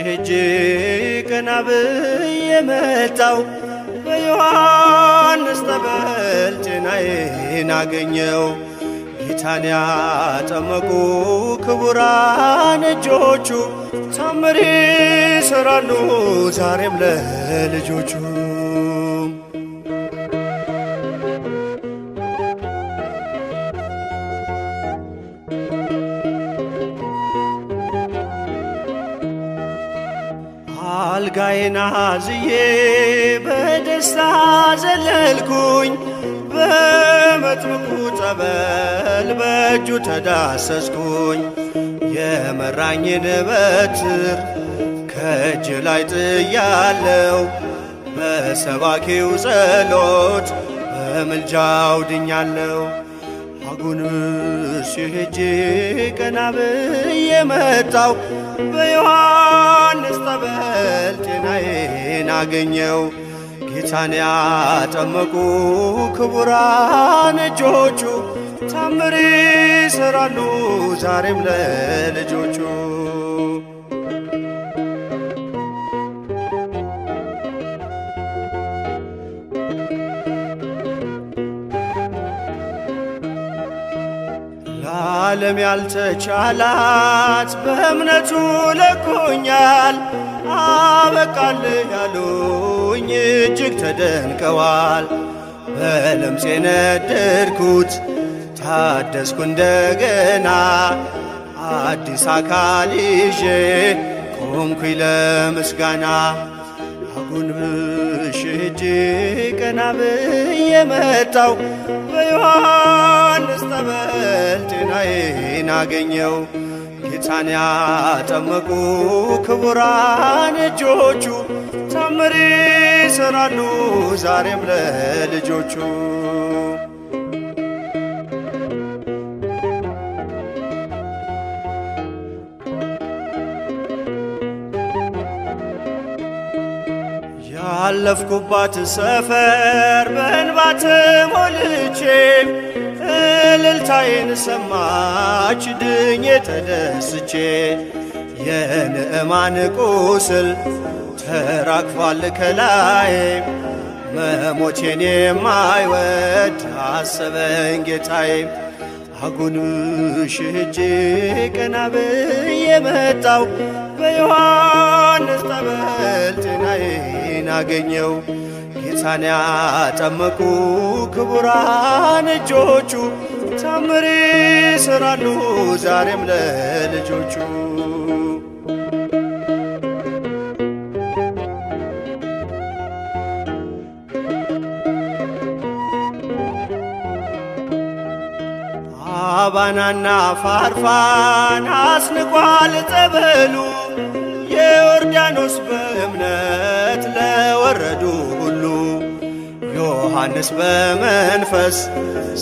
ሄጄ ቀና ብዬ መጣው በዮሐንስ ጠበል ጤናዬን አገኘው። ጌታን ያጠመቁ ክቡራን እጆቹ ታምር ይሰራሉ ዛሬም ለልጆቹ። አልጋዬን አዝዬ በደስታ ዘለልኩኝ በመጥምቁ ጠበል በእጁ ተዳሰስኩኝ። የመራኝን በትር ከእጅ ላይ ጥያለው በሰባኪው ጸሎት በምልጃው ድኛለው። አጎንብሼ ሄጄ ቀና ብዬ መጣው በዮሐንስ ጠበል ጤናዬን አገኘው። ጌታን ያጠመቁ ክቡራን እጆቹ ታምር ይሰራሉ ዛሬም ለልጆቹ። ለዓለም ያልተቻላት በእምነቱ ለቆኛል። አበቃልህ ያሉኝ እጅግ ተደንቀዋል። በለምጽ የነደድኩት ታደስኩ እንደገና አዲስ አካል ይዤ ቆምኩኝ ለምስጋና። አጎንብሼ ሄጄ ቀና ብዬ መጣው በዮሐንስ ጠበል ጤናዬን አገኘው። ጌታን ያጠመቁ ክቡራን እጆቹ ታምር ይሰራሉ ዛሬም ለልጆቹ። ያለፍኩባት ሰፈር በእንባ ተሞልቼ እልልታዬን ሰማች ድኜ ተደስቼ። የንዕማን ቁስል ተራግፏል ከላዬ መሞቴን የማይወድ አሰበኝ ጌታዬ። አጎንብሼ ሄጄ ቀና ብዬ መጣው በዮሐንስ ጠበል ጤናዬን አገኘው። ጌታን ያጠመቁ ክቡራን እጆቹ ታምር ይሰራሉ ዛሬም ለልጆቹ። አባናና ፋርፋን አስንቋል ጠበሉ የዮርዳኖስ በእምነት ለወረዱ ሁሉ። ዮሐንስ በመንፈስ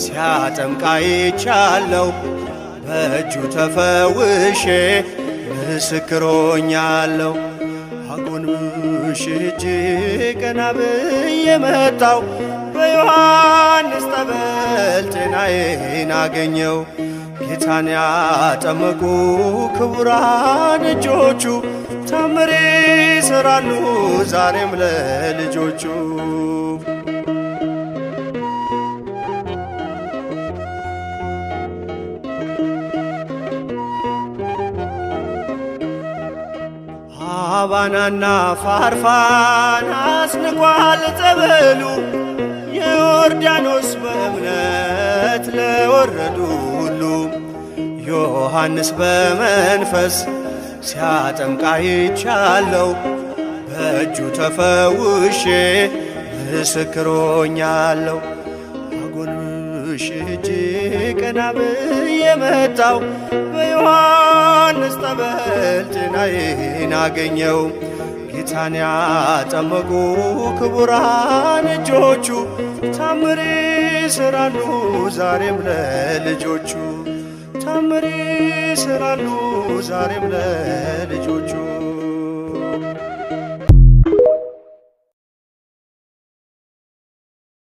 ሲያጠምቅ አይቻለው በእጁ ተፈውሼ ምስክር ሆኛለው። አጎንብሼ ሄጄ ቀና ብዬ መጣው በዮሐንስ ጠበል ጤናዬን አገኘው። ጌታን ያጠመቁ ክቡራን እጆቹ ታምር ይሰራሉ ዛሬም ለልጆቹ። አባናና ፋርፋን አስንቋል ጠበሉ የዮርዳኖስ በእምነት ለወረዱ ሁሉ። ዮሐንስ በመንፈስ ሲያጠምቅ አይቻለው በእጁ ተፈውሼ ምስክር ሆኛለው። አጎንብሼ ሄጄ ቀና ብዬ መጣው በዮሐንስ ጠበል ጤናዬን አገኘው። ጌታን ያጠመቁ ክቡራን እጆቹ ታምር ይሰራሉ ዛሬም ለልጆቹ። ታምር ይሰራሉ ዛሬም ለልጆቹ።